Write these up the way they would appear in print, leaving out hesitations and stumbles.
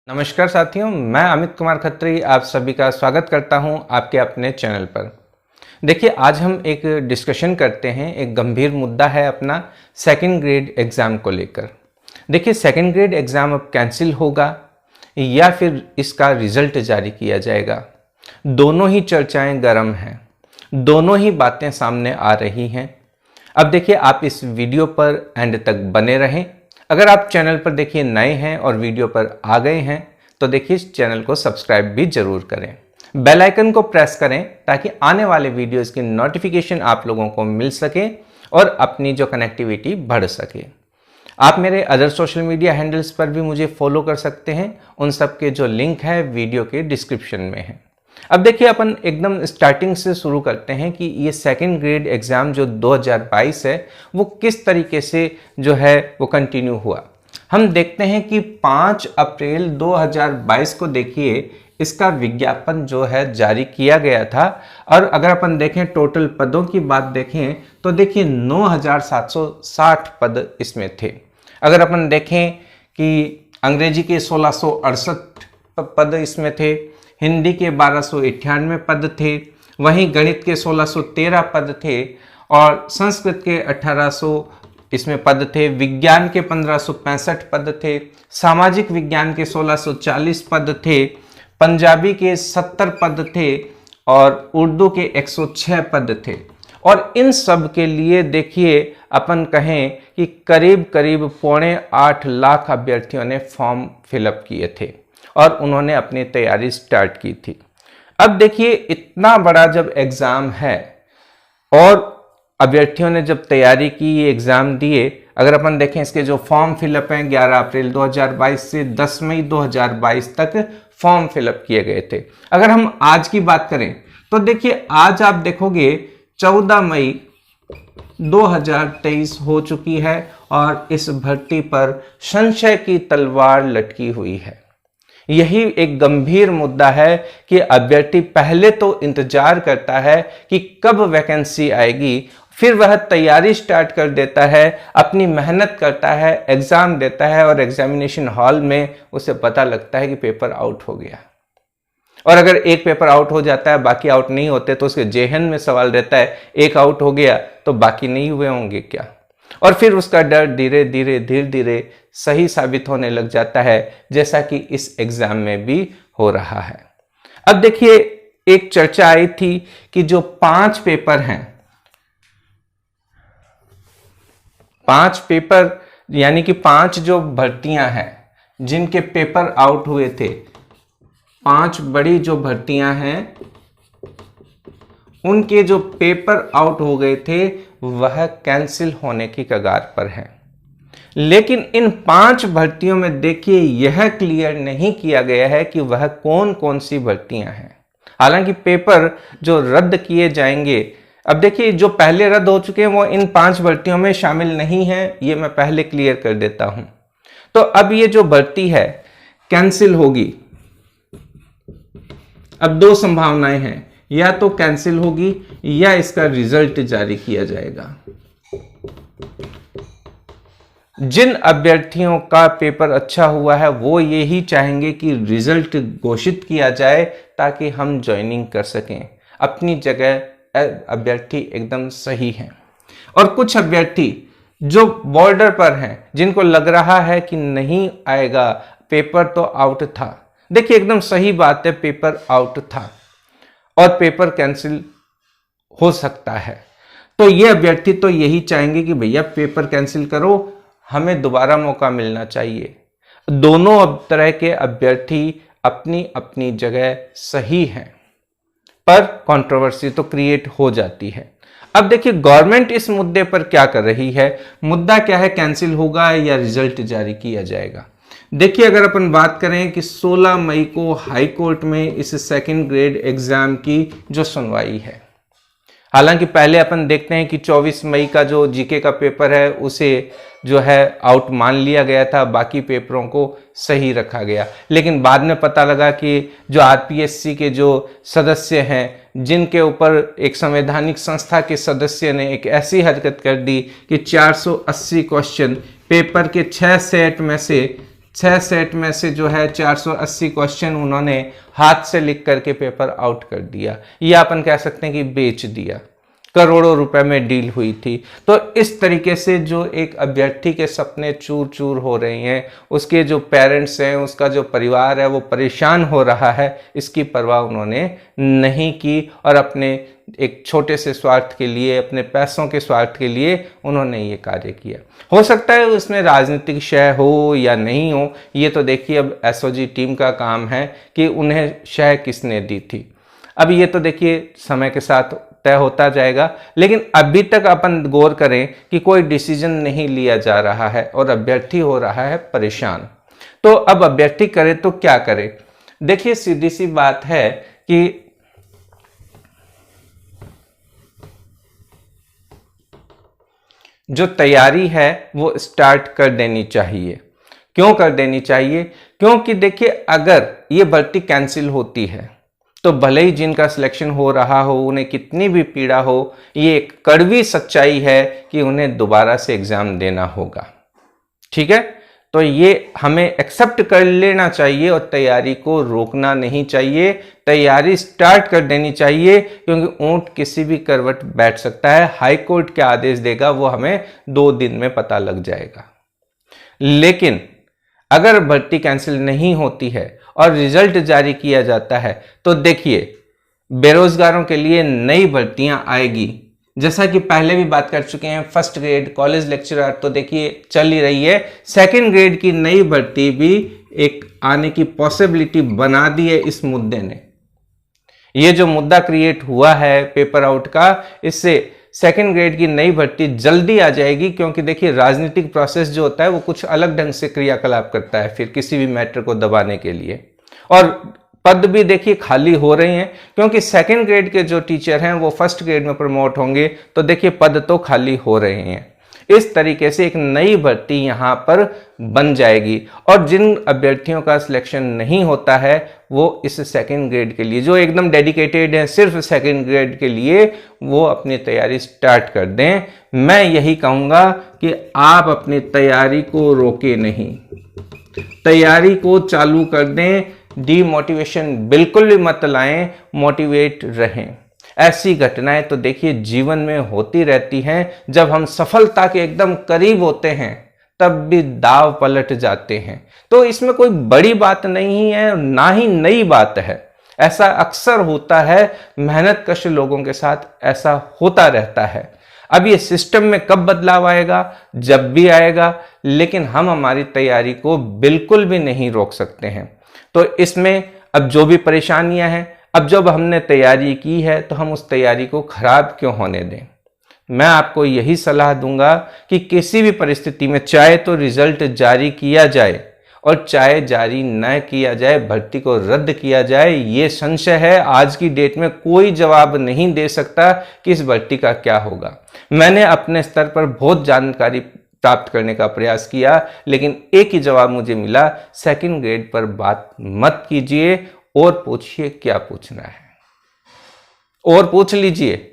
नमस्कार साथियों, मैं अमित कुमार खत्री आप सभी का स्वागत करता हूं आपके अपने चैनल पर। देखिए, आज हम एक डिस्कशन करते हैं। एक गंभीर मुद्दा है अपना सेकंड ग्रेड एग्ज़ाम को लेकर। देखिए, सेकंड ग्रेड एग्ज़ाम अब कैंसिल होगा या फिर इसका रिजल्ट जारी किया जाएगा। दोनों ही चर्चाएं गर्म हैं, दोनों ही बातें सामने आ रही हैं। अब देखिए, आप इस वीडियो पर एंड तक बने रहें। अगर आप चैनल पर देखिए नए हैं और वीडियो पर आ गए हैं तो देखिए इस चैनल को सब्सक्राइब भी जरूर करें, बेल आइकन को प्रेस करें ताकि आने वाले वीडियोस की नोटिफिकेशन आप लोगों को मिल सके और अपनी जो कनेक्टिविटी बढ़ सके। आप मेरे अदर सोशल मीडिया हैंडल्स पर भी मुझे फॉलो कर सकते हैं, उन सब के जो लिंक है वीडियो के डिस्क्रिप्शन में है। अब देखिए, अपन एकदम स्टार्टिंग से शुरू करते हैं कि ये सेकंड ग्रेड एग्ज़ाम जो 2022 है वो किस तरीके से जो है वो कंटिन्यू हुआ। हम देखते हैं कि 5 अप्रैल 2022 को देखिए इसका विज्ञापन जो है जारी किया गया था। और अगर अपन देखें टोटल पदों की बात देखें तो देखिए 9760 पद इसमें थे। अगर अपन देखें कि अंग्रेजी के 1668 पद इसमें थे, हिंदी के 1298 पद थे, वहीं गणित के 1613 पद थे और संस्कृत के 1800 इसमें पद थे, विज्ञान के 1565 पद थे, सामाजिक विज्ञान के 1640 पद थे, पंजाबी के 70 पद थे और उर्दू के 106 पद थे। और इन सब के लिए देखिए अपन कहें कि करीब करीब 8.25 लाख अभ्यर्थियों ने फॉर्म फिलअप किए थे और उन्होंने अपनी तैयारी स्टार्ट की थी। अब देखिए, इतना बड़ा जब एग्ज़ाम है और अभ्यर्थियों ने जब तैयारी की, ये एग्ज़ाम दिए, अगर अपन देखें इसके जो फॉर्म फिलअप हैं 11 अप्रैल 2022 से 10 मई 2022 तक फॉर्म फिलअप किए गए थे। अगर हम आज की बात करें तो देखिए आज आप देखोगे 14 मई 2023 हो चुकी है और इस भर्ती पर संशय की तलवार लटकी हुई है। यही एक गंभीर मुद्दा है कि अभ्यर्थी पहले तो इंतजार करता है कि कब वैकेंसी आएगी, फिर वह तैयारी स्टार्ट कर देता है, अपनी मेहनत करता है, एग्जाम देता है और एग्जामिनेशन हॉल में उसे पता लगता है कि पेपर आउट हो गया। और अगर एक पेपर आउट हो जाता है, बाकी आउट नहीं होते, तो उसके जेहन में सवाल रहता है एक आउट हो गया तो बाकी नहीं हुए होंगे क्या। और फिर उसका डर धीरे धीरे सही साबित होने लग जाता है, जैसा कि इस एग्जाम में भी हो रहा है। अब देखिए, एक चर्चा आई थी कि जो 5 पेपर हैं, 5 पेपर यानी कि 5 जो भर्तियां हैं जिनके पेपर आउट हुए थे, 5 बड़ी जो भर्तियां हैं उनके जो पेपर आउट हो गए थे वह कैंसिल होने की कगार पर है। लेकिन इन 5 भर्तियों में देखिए यह क्लियर नहीं किया गया है कि वह कौन कौन सी भर्तियां हैं। हालांकि पेपर जो रद्द किए जाएंगे, अब देखिए जो पहले रद्द हो चुके हैं वो इन 5 भर्तियों में शामिल नहीं है, ये मैं पहले क्लियर कर देता हूं। तो अब ये जो भर्ती है कैंसिल होगी। अब 2 संभावनाएं हैं, या तो कैंसिल होगी या इसका रिजल्ट जारी किया जाएगा। जिन अभ्यर्थियों का पेपर अच्छा हुआ है वो यही चाहेंगे कि रिजल्ट घोषित किया जाए ताकि हम ज्वाइनिंग कर सकें। अपनी जगह अभ्यर्थी एकदम सही हैं। और कुछ अभ्यर्थी जो बॉर्डर पर हैं, जिनको लग रहा है कि नहीं आएगा, पेपर तो आउट था। देखिए एकदम सही बात है, पेपर आउट था और पेपर कैंसिल हो सकता है। तो ये अभ्यर्थी तो यही चाहेंगे कि भैया पेपर कैंसिल करो, हमें दोबारा मौका मिलना चाहिए। दोनों तरह के अभ्यर्थी अपनी अपनी जगह सही हैं, पर कंट्रोवर्सी तो क्रिएट हो जाती है। अब देखिए गवर्नमेंट इस मुद्दे पर क्या कर रही है। मुद्दा क्या है, कैंसिल होगा या रिजल्ट जारी किया जाएगा। देखिए अगर अपन बात करें कि 16 मई को हाई कोर्ट में इस सेकंड ग्रेड एग्जाम की जो सुनवाई है, हालांकि पहले अपन देखते हैं कि 24 मई का जो जीके का पेपर है उसे जो है आउट मान लिया गया था, बाकी पेपरों को सही रखा गया। लेकिन बाद में पता लगा कि जो आरपीएससी के जो सदस्य हैं, जिनके ऊपर एक संवैधानिक संस्था के सदस्य ने एक ऐसी हरकत कर दी कि 480 क्वेश्चन पेपर के 6 सेट में से 6 सेट में से जो है 480 क्वेश्चन उन्होंने हाथ से लिख करके पेपर आउट कर दिया, या अपन कह सकते हैं कि बेच दिया। करोड़ों रुपए में डील हुई थी। तो इस तरीके से जो एक अभ्यर्थी के सपने चूर चूर हो रहे हैं, उसके जो पेरेंट्स हैं, उसका जो परिवार है वो परेशान हो रहा है, इसकी परवाह उन्होंने नहीं की और अपने एक छोटे से स्वार्थ के लिए, अपने पैसों के स्वार्थ के लिए उन्होंने ये कार्य किया। हो सकता है उसमें राजनीतिक शय हो या नहीं हो, ये तो देखिए अब एसओजी टीम का काम है कि उन्हें शय किसने दी थी। अब ये तो देखिए समय के साथ तय होता जाएगा, लेकिन अभी तक अपन गौर करें कि कोई डिसीजन नहीं लिया जा रहा है और अभ्यर्थी हो रहा है परेशान। तो अब अभ्यर्थी करे तो क्या करे? देखिए सीधी सी बात है कि जो तैयारी है वो स्टार्ट कर देनी चाहिए। क्यों कर देनी चाहिए? क्योंकि देखिए अगर ये भर्ती कैंसिल होती है तो भले ही जिनका सिलेक्शन हो रहा हो, उन्हें कितनी भी पीड़ा हो, ये एक कड़वी सच्चाई है कि उन्हें दोबारा से एग्जाम देना होगा। ठीक है, तो ये हमें एक्सेप्ट कर लेना चाहिए और तैयारी को रोकना नहीं चाहिए। तैयारी स्टार्ट कर देनी चाहिए, क्योंकि ऊंट किसी भी करवट बैठ सकता है। हाई कोर्ट क्या आदेश देगा वो हमें 2 दिन में पता लग जाएगा। लेकिन अगर भर्ती कैंसिल नहीं होती है और रिजल्ट जारी किया जाता है तो देखिए बेरोजगारों के लिए नई भर्तियां आएगी। जैसा कि पहले भी बात कर चुके हैं, फर्स्ट ग्रेड कॉलेज लेक्चरर तो देखिए चल ही रही है, सेकंड ग्रेड की नई भर्ती भी एक आने की पॉसिबिलिटी बना दी है इस मुद्दे ने। ये जो मुद्दा क्रिएट हुआ है पेपर आउट का, इससे सेकंड ग्रेड की नई भर्ती जल्दी आ जाएगी, क्योंकि देखिए राजनीतिक प्रोसेस जो होता है वो कुछ अलग ढंग से क्रियाकलाप करता है फिर किसी भी मैटर को दबाने के लिए। और पद भी देखिए खाली हो रहे हैं, क्योंकि सेकंड ग्रेड के जो टीचर हैं वो फर्स्ट ग्रेड में प्रमोट होंगे, तो देखिए पद तो खाली हो रहे हैं। इस तरीके से एक नई भर्ती यहां पर बन जाएगी और जिन अभ्यर्थियों का सिलेक्शन नहीं होता है वो इस सेकंड ग्रेड के लिए, जो एकदम डेडिकेटेड हैं सिर्फ सेकंड ग्रेड के लिए, वो अपनी तैयारी स्टार्ट कर दें। मैं यही कहूंगा कि आप अपनी तैयारी को रोके नहीं, तैयारी को चालू कर दें। डीमोटिवेशन बिल्कुल भी मत लाएं, मोटिवेट रहें। ऐसी घटनाएं तो देखिए जीवन में होती रहती हैं, जब हम सफलता के एकदम करीब होते हैं तब भी दाव पलट जाते हैं। तो इसमें कोई बड़ी बात नहीं है, ना ही नई बात है। ऐसा अक्सर होता है, मेहनत कश लोगों के साथ ऐसा होता रहता है। अब ये सिस्टम में कब बदलाव आएगा? जब भी आएगा, लेकिन हम हमारी तैयारी को बिल्कुल भी नहीं रोक सकते हैं। तो इसमें अब जो भी परेशानियां हैं, अब जब हमने तैयारी की है तो हम उस तैयारी को खराब क्यों होने दें? मैं आपको यही सलाह दूंगा कि किसी भी परिस्थिति में चाहे तो रिजल्ट जारी किया जाए और चाहे जारी न किया जाए, भर्ती को रद्द किया जाए, ये संशय है। आज की डेट में कोई जवाब नहीं दे सकता कि इस भर्ती का क्या होगा। मैंने अपने स्तर पर बहुत जानकारी प्राप्त करने का प्रयास किया, लेकिन एक ही जवाब मुझे मिला, सेकंड ग्रेड पर बात मत कीजिए और पूछिए क्या पूछना है और पूछ लीजिए।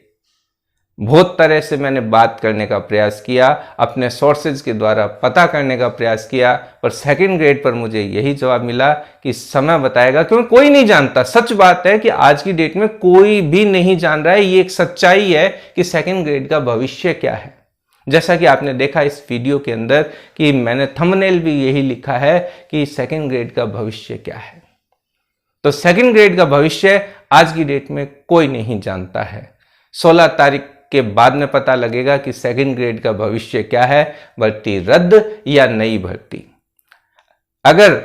बहुत तरह से मैंने बात करने का प्रयास किया, अपने सोर्सेज के द्वारा पता करने का प्रयास किया, पर सेकंड ग्रेड पर मुझे यही जवाब मिला कि समय बताएगा, क्योंकि कोई नहीं जानता। सच बात है कि आज की डेट में कोई भी नहीं जान रहा है, ये एक सच्चाई है कि सेकंड ग्रेड का भविष्य क्या है। जैसा कि आपने देखा इस वीडियो के अंदर कि मैंने थंबनेल भी यही लिखा है कि सेकंड ग्रेड का भविष्य क्या है। तो सेकंड ग्रेड का भविष्य आज की डेट में कोई नहीं जानता है। 16 तारीख के बाद में पता लगेगा कि सेकंड ग्रेड का भविष्य क्या है, भर्ती रद्द या नई भर्ती। अगर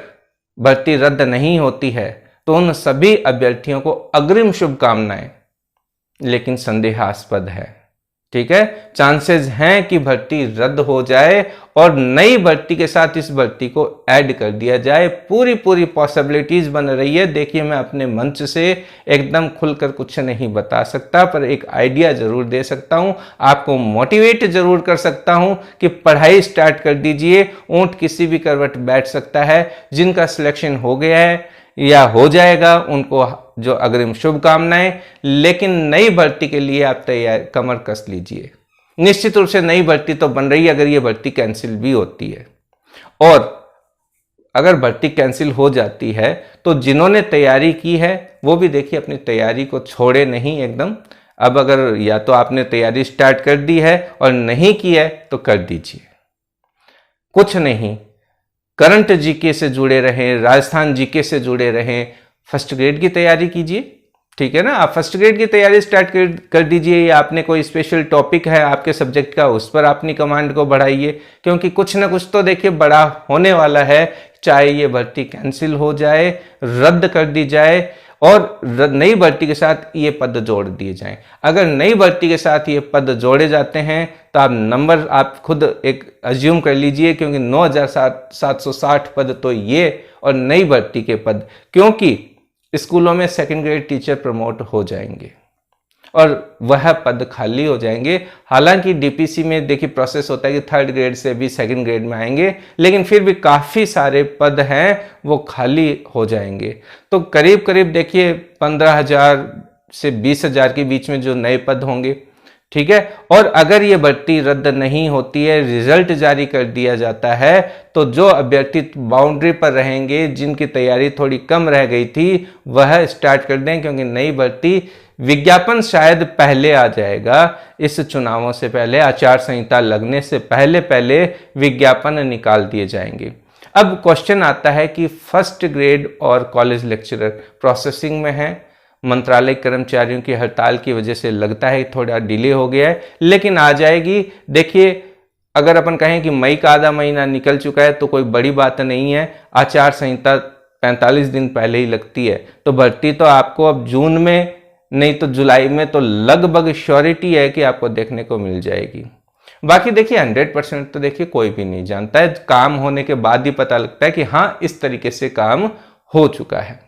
भर्ती रद्द नहीं होती है तो उन सभी अभ्यर्थियों को अग्रिम शुभकामनाएं, लेकिन संदेहास्पद है। ठीक है, चांसेस हैं कि भर्ती रद्द हो जाए और नई भर्ती के साथ इस भर्ती को ऐड कर दिया जाए। पूरी पॉसिबिलिटीज बन रही है। देखिए मैं अपने मंच से एकदम खुलकर कुछ नहीं बता सकता, पर एक आइडिया जरूर दे सकता हूं, आपको मोटिवेट जरूर कर सकता हूं कि पढ़ाई स्टार्ट कर दीजिए। ऊंट किसी भी करवट बैठ सकता है। जिनका सिलेक्शन हो गया है या हो जाएगा उनको जो अग्रिम शुभकामनाएं, लेकिन नई भर्ती के लिए आप तैयार कमर कस लीजिए। निश्चित रूप से नई भर्ती तो बन रही है अगर ये भर्ती कैंसिल भी होती है। और अगर भर्ती कैंसिल हो जाती है तो जिन्होंने तैयारी की है वो भी देखिए अपनी तैयारी को छोड़े नहीं एकदम। अब अगर या तो आपने तैयारी स्टार्ट कर दी है और नहीं की है तो कर दीजिए, कुछ नहीं, करंट जीके से जुड़े रहें, राजस्थान जीके से जुड़े रहें, फर्स्ट ग्रेड की तैयारी कीजिए, ठीक है ना। आप फर्स्ट ग्रेड की तैयारी स्टार्ट कर दीजिए, या आपने कोई स्पेशल टॉपिक है आपके सब्जेक्ट का उस पर अपनी कमांड को बढ़ाइए, क्योंकि कुछ ना कुछ तो देखिए बड़ा होने वाला है, चाहे ये भर्ती कैंसिल हो जाए, रद्द कर दी जाए और नई भर्ती के साथ ये पद जोड़ दिए जाएं। अगर नई भर्ती के साथ ये पद जोड़े जाते हैं तो आप नंबर आप खुद एक अज्यूम कर लीजिए, क्योंकि 9760 पद तो ये और नई भर्ती के पद, क्योंकि स्कूलों में सेकंड ग्रेड टीचर प्रमोट हो जाएंगे और वह पद खाली हो जाएंगे। हालांकि डीपीसी में देखिए प्रोसेस होता है कि थर्ड ग्रेड से भी सेकंड ग्रेड में आएंगे, लेकिन फिर भी काफ़ी सारे पद हैं वो खाली हो जाएंगे। तो करीब करीब देखिए 15,000 से 20,000 के बीच में जो नए पद होंगे, ठीक है। और अगर ये भर्ती रद्द नहीं होती है, रिजल्ट जारी कर दिया जाता है, तो जो अभ्यर्थी बाउंड्री पर रहेंगे, जिनकी तैयारी थोड़ी कम रह गई थी, वह स्टार्ट कर दें, क्योंकि नई भर्ती विज्ञापन शायद पहले आ जाएगा, इस चुनावों से पहले, आचार संहिता लगने से पहले पहले विज्ञापन निकाल दिए जाएंगे। अब क्वेश्चन आता है कि फर्स्ट ग्रेड और कॉलेज लेक्चरर प्रोसेसिंग में है, मंत्रालय कर्मचारियों की हड़ताल की वजह से लगता है थोड़ा डिले हो गया है, लेकिन आ जाएगी। देखिए अगर अपन कहें कि मई का आधा महीना निकल चुका है तो कोई बड़ी बात नहीं है, आचार संहिता 45 दिन पहले ही लगती है, तो भर्ती तो आपको अब जून में नहीं तो जुलाई में तो लगभग श्योरिटी है कि आपको देखने को मिल जाएगी। बाकी देखिए 100% तो देखिए कोई भी नहीं जानता है, काम होने के बाद ही पता लगता है कि हाँ इस तरीके से काम हो चुका है।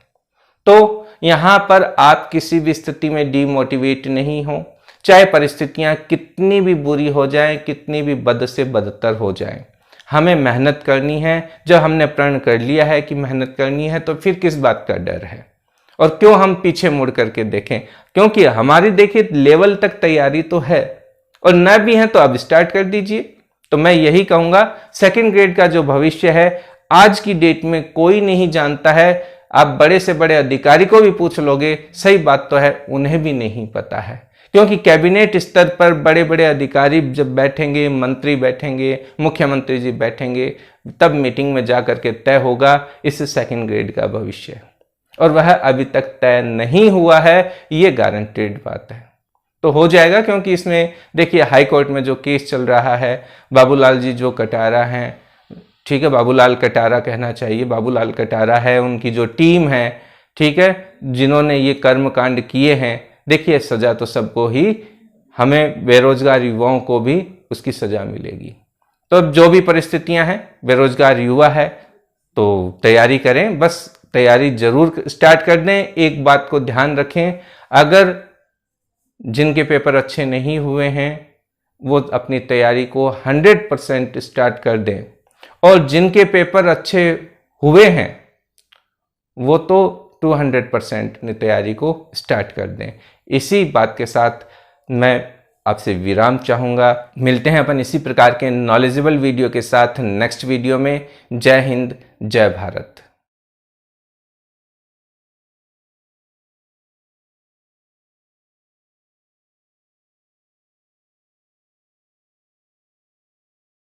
तो यहां पर आप किसी भी स्थिति में डीमोटिवेट नहीं हो, चाहे परिस्थितियां कितनी भी बुरी हो जाएं, कितनी भी बद से बदतर हो जाएं, हमें मेहनत करनी है। जब हमने प्रण कर लिया है कि मेहनत करनी है तो फिर किस बात का डर है, और क्यों हम पीछे मुड़ करके देखें, क्योंकि हमारी देखिए लेवल तक तैयारी तो है, और न भी है तो अब स्टार्ट कर दीजिए। तो मैं यही कहूंगा, सेकंड ग्रेड का जो भविष्य है आज की डेट में कोई नहीं जानता है। आप बड़े से बड़े अधिकारी को भी पूछ लोगे, सही बात तो है उन्हें भी नहीं पता है, क्योंकि कैबिनेट स्तर पर बड़े बड़े अधिकारी जब बैठेंगे, मंत्री बैठेंगे, मुख्यमंत्री जी बैठेंगे, तब मीटिंग में जा करके तय होगा इस सेकंड ग्रेड का भविष्य, और वह अभी तक तय नहीं हुआ है, ये गारंटेड बात है। तो हो जाएगा, क्योंकि इसमें देखिए हाई कोर्ट में जो केस चल रहा है, बाबूलाल जी जो कटारा हैं, ठीक है, बाबूलाल कटारा कहना चाहिए, बाबूलाल कटारा है, उनकी जो टीम है, ठीक है, जिन्होंने ये कर्मकांड किए हैं, देखिए सजा तो सबको ही, हमें बेरोजगार युवाओं को भी उसकी सजा मिलेगी। तो अब जो भी परिस्थितियां हैं, बेरोजगार युवा है तो तैयारी करें, बस तैयारी जरूर स्टार्ट कर दें। एक बात को ध्यान रखें, अगर जिनके पेपर अच्छे नहीं हुए हैं वो अपनी तैयारी को 100% स्टार्ट कर दें, और जिनके पेपर अच्छे हुए हैं वो तो 200% अपनी तैयारी को स्टार्ट कर दें। इसी बात के साथ मैं आपसे विराम चाहूँगा। मिलते हैं अपन इसी प्रकार के नॉलेजेबल वीडियो के साथ नेक्स्ट वीडियो में। जय हिंद, जय भारत।